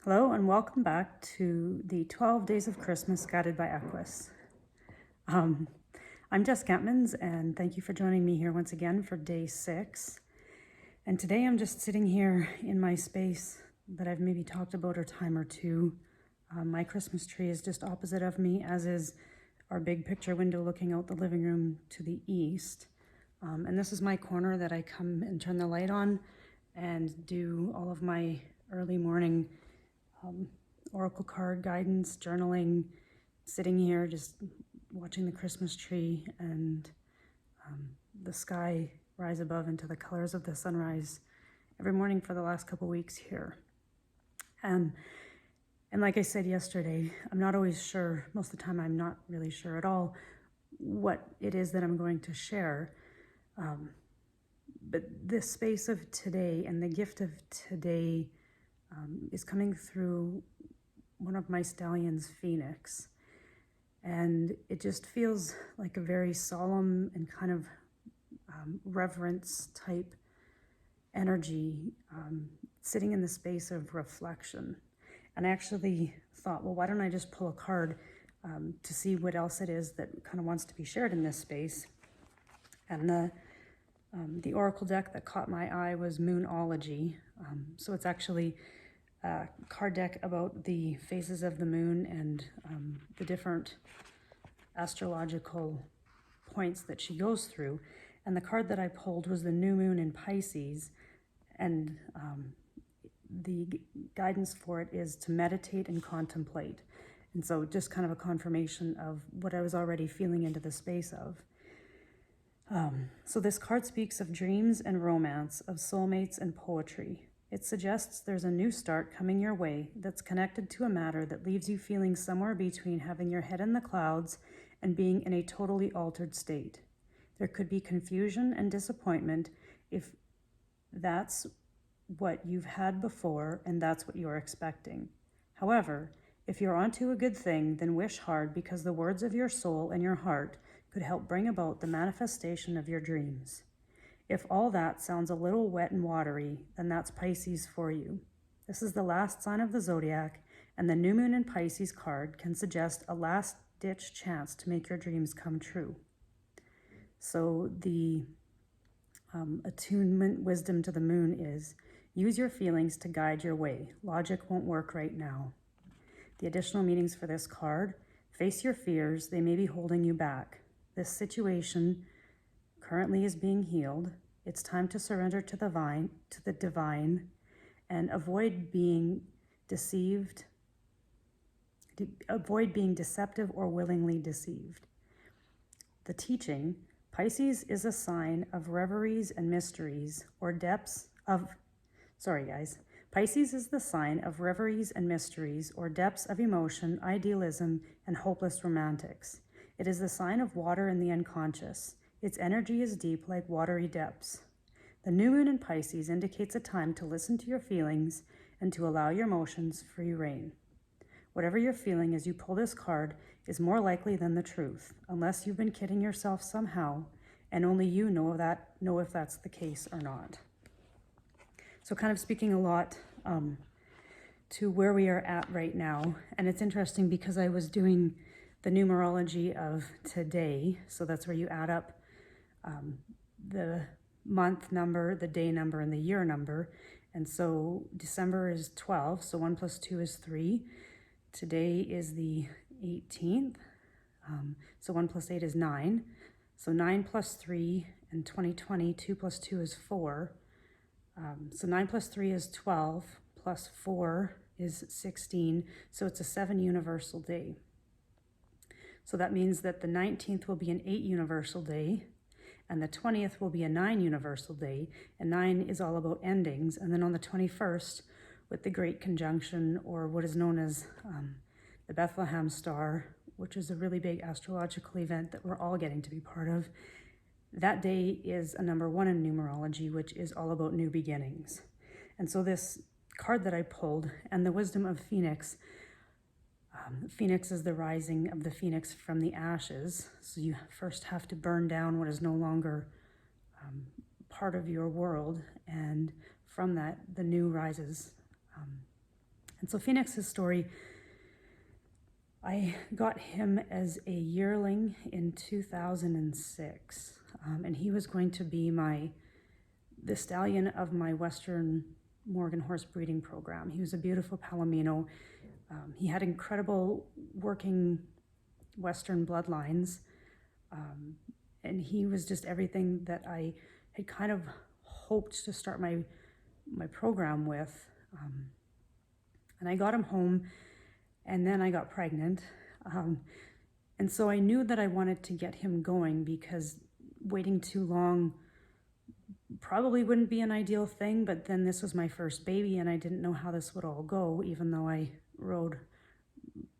Hello and welcome back to the 12 Days of Christmas guided by Equus. I'm Jess Gantmans and thank you for joining me here once again for day 6. And today I'm just sitting here in my space that I've maybe talked about a time or two. My Christmas tree is just opposite of me, as is our big picture window looking out the living room to the east. And this is my corner that I come and turn the light on and do all of my early morning oracle card guidance, journaling, sitting here just watching the Christmas tree and the sky rise above into the colors of the sunrise every morning for the last couple weeks here. And like I said yesterday, I'm not always sure, most of the time I'm not really sure at all what it is that I'm going to share. But this space of today and the gift of today is coming through one of my stallions, Phoenix. And it just feels like a very solemn and kind of reverence type energy, sitting in the space of reflection. And I actually thought, well, why don't I just pull a card to see what else it is that kind of wants to be shared in this space. And the oracle deck that caught my eye was Moonology. So it's actually a card deck about the phases of the moon and the different astrological points that she goes through. And the card that I pulled was the new moon in Pisces. And the guidance for it is to meditate and contemplate. And so just kind of a confirmation of what I was already feeling into the space of. So this card speaks of dreams and romance, of soulmates and poetry. It suggests there's a new start coming your way that's connected to a matter that leaves you feeling somewhere between having your head in the clouds and being in a totally altered state. There could be confusion and disappointment if that's what you've had before and that's what you're expecting. However, if you're onto a good thing, then wish hard, because the words of your soul and your heart could help bring about the manifestation of your dreams. If all that sounds a little wet and watery, then that's Pisces for you. This is the last sign of the zodiac, and the new moon in Pisces card can suggest a last-ditch chance to make your dreams come true. So the attunement wisdom to the moon is, use your feelings to guide your way. Logic won't work right now. The additional meanings for this card: face your fears, they may be holding you back. This situation currently is being healed. It's time to surrender to the divine, and avoid being deceived. Avoid being deceptive or willingly deceived. The teaching: Pisces is a sign of reveries and mysteries, or depths of, Pisces is the sign of reveries and mysteries, or depths of emotion, idealism, and hopeless romantics. It is the sign of water in the unconscious. Its energy is deep like watery depths. The new moon in Pisces indicates a time to listen to your feelings and to allow your emotions free rein. Whatever you're feeling as you pull this card is more likely than the truth, unless you've been kidding yourself somehow, and only you know if that's the case or not. So kind of speaking a lot to where we are at right now. And it's interesting because I was doing the numerology of today, so that's where you add up the month number, the day number, and the year number. And so December is 12, so 1 plus 2 is 3. Today is the 18th, so 1 plus 8 is 9. So 9 plus 3 in 2020, 2 plus 2 is 4. So 9 plus 3 is 12, plus 4 is 16, so it's a 7 universal day. So that means that the 19th will be an 8 universal day, and the 20th will be a 9 universal day, and 9 is all about endings. And then on the 21st, with the Great Conjunction, or what is known as the Bethlehem Star, which is a really big astrological event that we're all getting to be part of, that day is a number 1 in numerology, which is all about new beginnings. And so this card that I pulled, and the wisdom of Phoenix, Phoenix is the rising of the phoenix from the ashes. So you first have to burn down what is no longer part of your world, and from that the new rises. And so Phoenix's story, I got him as a yearling in 2006, and he was going to be the stallion of my Western Morgan horse breeding program. He was a beautiful Palomino. He had incredible working Western bloodlines, and he was just everything that I had kind of hoped to start my program with. And I got him home, and then I got pregnant. And so I knew that I wanted to get him going, because waiting too long probably wouldn't be an ideal thing, but then this was my first baby and I didn't know how this would all go, even though I rode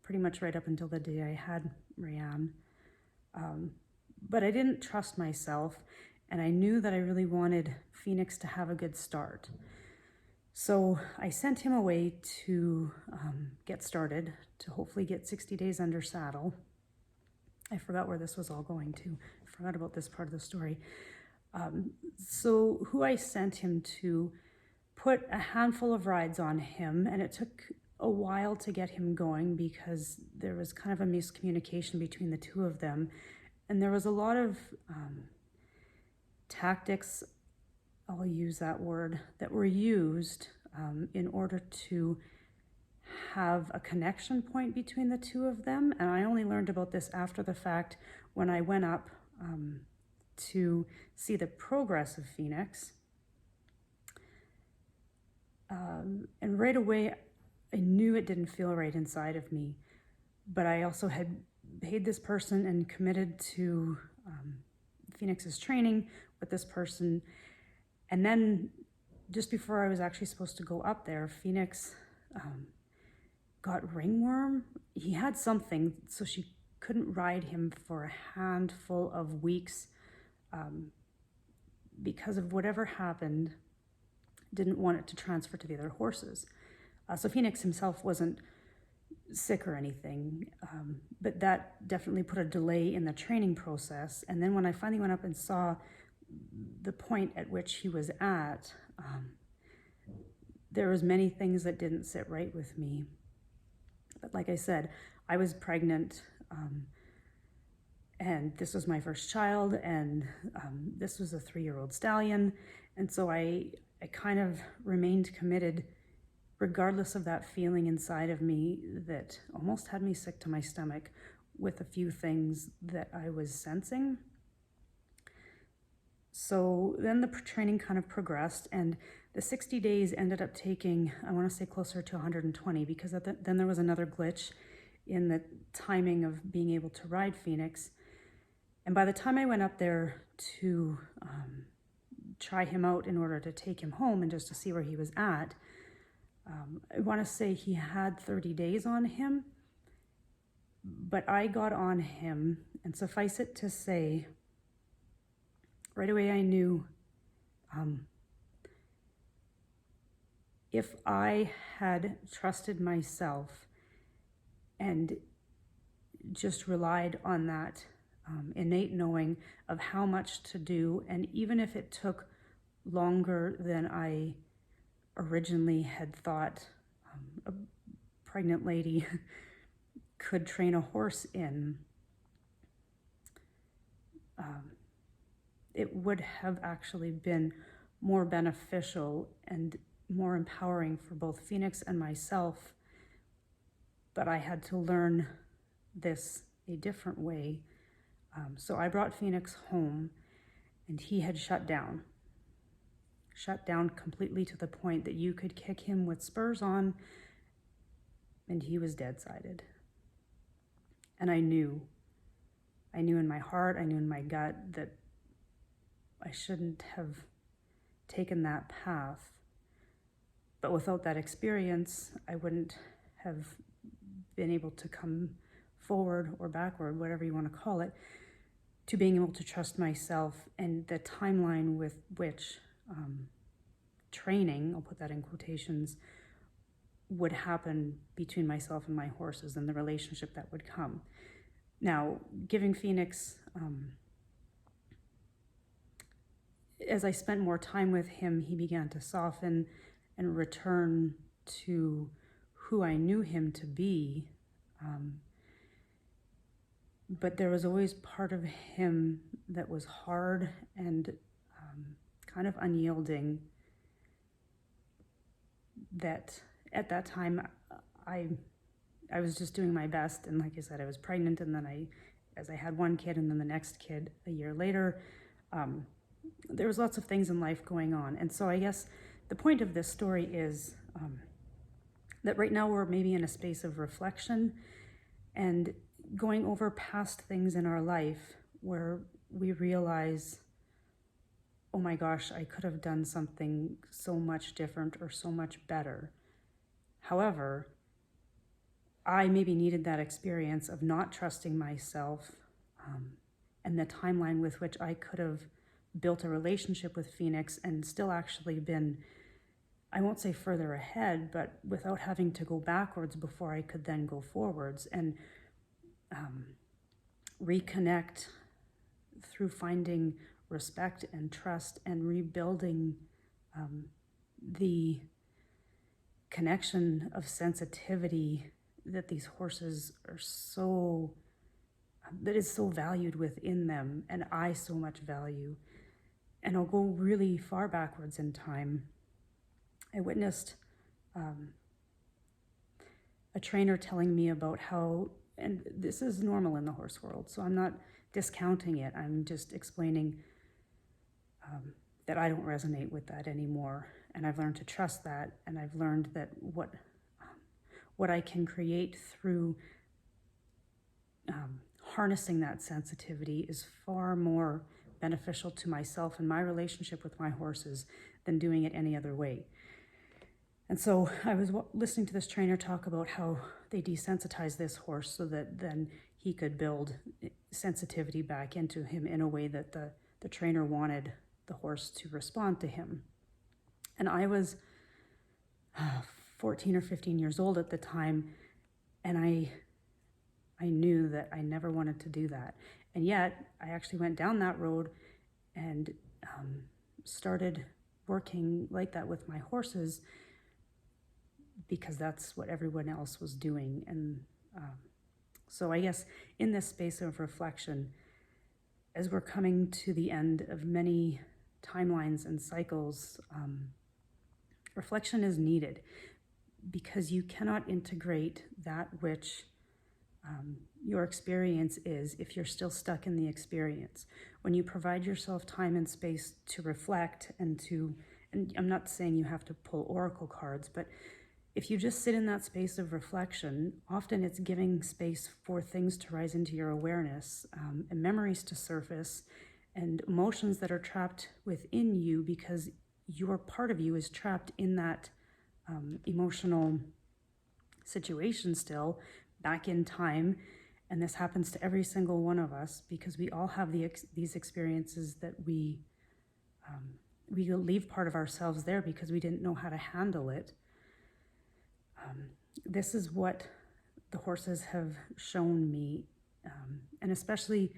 pretty much right up until the day I had Rayanne. But I didn't trust myself, and I knew that I really wanted Phoenix to have a good start. So I sent him away to get started, to hopefully get 60 days under saddle. I forgot where this was all going to. I forgot about this part of the story. So who I sent him to put a handful of rides on him, and it took a while to get him going because there was kind of a miscommunication between the two of them. And there was a lot of tactics, I'll use that word, that were used in order to have a connection point between the two of them. And I only learned about this after the fact, when I went up to see the progress of Phoenix. And right away, I knew it didn't feel right inside of me, but I also had paid this person and committed to Phoenix's training with this person. And then just before I was actually supposed to go up there, Phoenix got ringworm. He had something, so she couldn't ride him for a handful of weeks because of whatever happened. Didn't want it to transfer to the other horses. So Phoenix himself wasn't sick or anything, but that definitely put a delay in the training process. And then when I finally went up and saw the point at which he was at, there was many things that didn't sit right with me. But like I said, I was pregnant, and this was my first child, and this was a 3-year-old stallion. And so I kind of remained committed, regardless of that feeling inside of me that almost had me sick to my stomach with a few things that I was sensing. So then the training kind of progressed, and the 60 days ended up taking, I want to say, closer to 120, because then there was another glitch in the timing of being able to ride Phoenix. And by the time I went up there to try him out in order to take him home and just to see where he was at, I want to say he had 30 days on him, but I got on him, and suffice it to say, right away I knew if I had trusted myself and just relied on that innate knowing of how much to do, and even if it took longer than I originally had thought a pregnant lady could train a horse in, it would have actually been more beneficial and more empowering for both Phoenix and myself. But I had to learn this a different way. So I brought Phoenix home, and he had shut down completely, to the point that you could kick him with spurs on and he was dead-sided. And I knew in my heart, I knew in my gut that I shouldn't have taken that path. But without that experience, I wouldn't have been able to come forward or backward, whatever you want to call it, to being able to trust myself and the timeline with which training, I'll put that in quotations, would happen between myself and my horses, and the relationship that would come. Now, giving Phoenix, as I spent more time with him, he began to soften and return to who I knew him to be. But there was always part of him that was hard and kind of unyielding, that at that time I was just doing my best. And like I said, I was pregnant, and then as I had one kid and then the next kid a year later, there was lots of things in life going on. And so I guess the point of this story is that right now we're maybe in a space of reflection and going over past things in our life where we realize, oh my gosh, I could have done something so much different or so much better. However, I maybe needed that experience of not trusting myself, and the timeline with which I could have built a relationship with Phoenix and still actually been, I won't say further ahead, but without having to go backwards before I could then go forwards, and reconnect through finding respect and trust and rebuilding the connection of sensitivity that these horses are that is so valued within them, and I so much value. And I'll go really far backwards in time. I witnessed a trainer telling me about how, and this is normal in the horse world, so I'm not discounting it, I'm just explaining that I don't resonate with that anymore. And I've learned to trust that, and I've learned that what I can create through harnessing that sensitivity is far more beneficial to myself and my relationship with my horses than doing it any other way. And so I was listening to this trainer talk about how they desensitized this horse so that then he could build sensitivity back into him in a way that the trainer wanted the horse to respond to him. And I was 14 or 15 years old at the time, and I knew that I never wanted to do that. And yet I actually went down that road and started working like that with my horses, because that's what everyone else was doing. And so I guess in this space of reflection, as we're coming to the end of many timelines and cycles, reflection is needed, because you cannot integrate that which your experience is if you're still stuck in the experience. When you provide yourself time and space to reflect and I'm not saying you have to pull oracle cards, but if you just sit in that space of reflection, often it's giving space for things to rise into your awareness, and memories to surface, and emotions that are trapped within you because your part of you is trapped in that emotional situation still, back in time. And this happens to every single one of us, because we all have these experiences that we leave part of ourselves there because we didn't know how to handle it. This is what the horses have shown me, and especially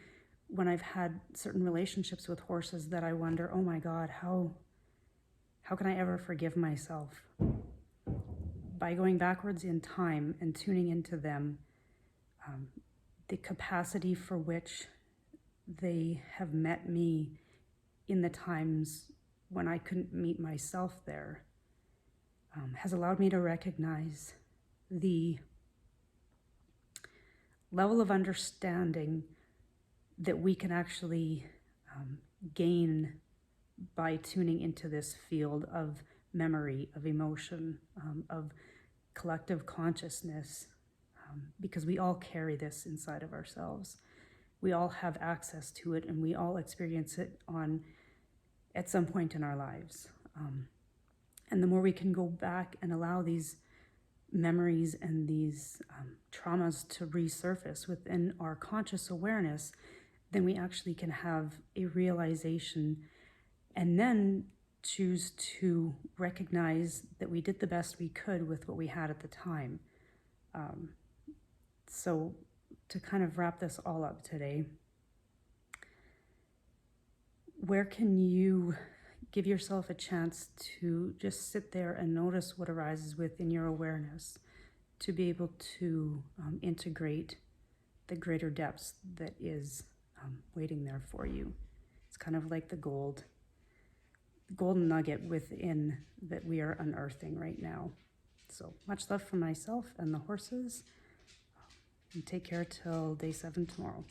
when I've had certain relationships with horses that I wonder, oh my God, how can I ever forgive myself? By going backwards in time and tuning into them, the capacity for which they have met me in the times when I couldn't meet myself there, has allowed me to recognize the level of understanding that we can actually gain by tuning into this field of memory, of emotion, of collective consciousness, because we all carry this inside of ourselves. We all have access to it, and we all experience it at some point in our lives. And the more we can go back and allow these memories and these traumas to resurface within our conscious awareness, then we actually can have a realization, and then choose to recognize that we did the best we could with what we had at the time. So to kind of wrap this all up today, where can you give yourself a chance to just sit there and notice what arises within your awareness? to be able to integrate the greater depths that is waiting there for you. It's kind of like the golden nugget within that we are unearthing right now. So much love from myself and the horses. And take care till day 7 tomorrow.